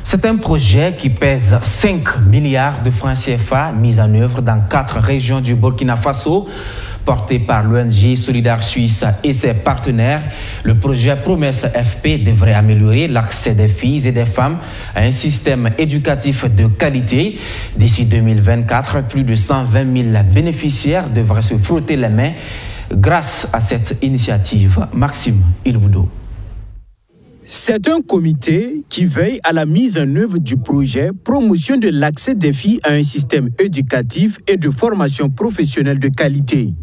C'est un projet qui pèse 5 milliards de francs CFA mis en œuvre dans 4 régions du Burkina Faso. Porté par l'ONG Solidaire Suisse et ses partenaires, le projet Promesse FP devrait améliorer l'accès des filles et des femmes à un système éducatif de qualité. D'ici 2024, plus de 120 000 bénéficiaires devraient se frotter les mains grâce à cette initiative. Maxime Ilboudo. C'est un comité qui veille à la mise en œuvre du projet Promotion de l'accès des filles à un système éducatif et de formation professionnelle de qualité.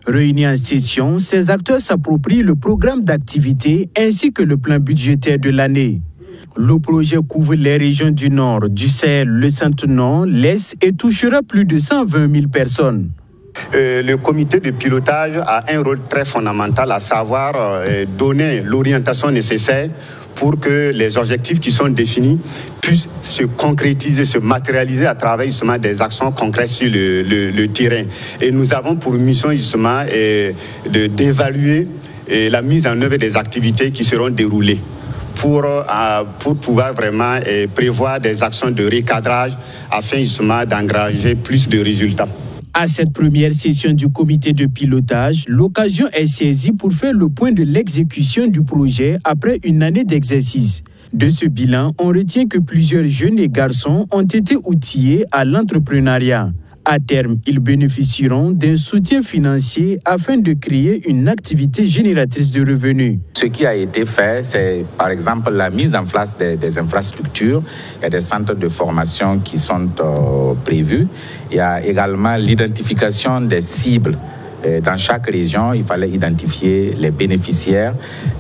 Réunis en session, ces acteurs s'approprient le programme d'activité ainsi que le plan budgétaire de l'année. Le projet couvre les régions du Nord, du Sahel, le Centre-Nord, l'Est et touchera plus de 120 000 personnes. Le comité de pilotage a un rôle très fondamental, à savoir donner l'orientation nécessaire pour que les objectifs qui sont définis puissent se concrétiser, se matérialiser à travers justement des actions concrètes sur le terrain. Et nous avons pour mission justement d'évaluer la mise en œuvre des activités qui seront déroulées pour pouvoir vraiment prévoir des actions de recadrage afin justement d'engranger plus de résultats. À cette première session du comité de pilotage, l'occasion est saisie pour faire le point de l'exécution du projet après une année d'exercice. De ce bilan, on retient que plusieurs jeunes et garçons ont été outillés à l'entrepreneuriat. À terme, ils bénéficieront d'un soutien financier afin de créer une activité génératrice de revenus. Ce qui a été fait, c'est par exemple la mise en place des infrastructures. Il y a des centres de formation qui sont prévus. Il y a également l'identification des cibles. Dans chaque région, il fallait identifier les bénéficiaires,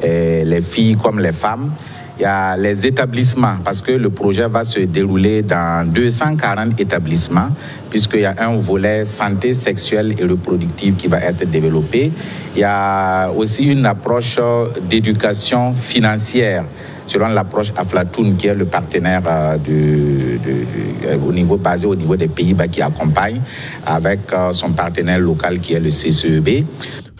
les filles comme les femmes. Il y a les établissements, parce que le projet va se dérouler dans 240 établissements, puisqu'il y a un volet santé sexuelle et reproductive qui va être développé. Il y a aussi une approche d'éducation financière, selon l'approche Aflatoon, qui est le partenaire basé au niveau des Pays-Bas qui accompagne, avec son partenaire local qui est le CCEB.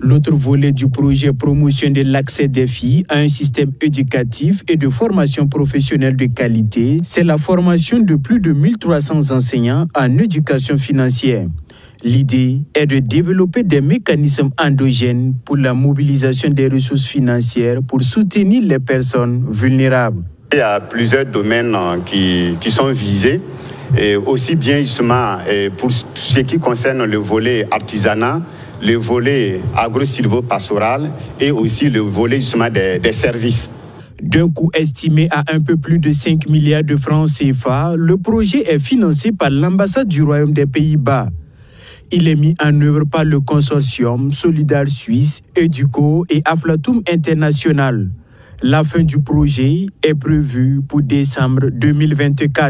L'autre volet du projet Promotion de l'accès des filles à un système éducatif et de formation professionnelle de qualité, c'est la formation de plus de 1300 enseignants en éducation financière. L'idée est de développer des mécanismes endogènes pour la mobilisation des ressources financières pour soutenir les personnes vulnérables. Il y a plusieurs domaines qui sont visés, et aussi bien justement pour ce qui concerne le volet artisanat, le volet agro-silvo-pastoral et aussi le volet justement des services. D'un coût estimé à un peu plus de 5 milliards de francs CFA, le projet est financé par l'ambassade du Royaume des Pays-Bas. Il est mis en œuvre par le consortium Solidaire Suisse, Educo et Aflatoon International. La fin du projet est prévue pour décembre 2024.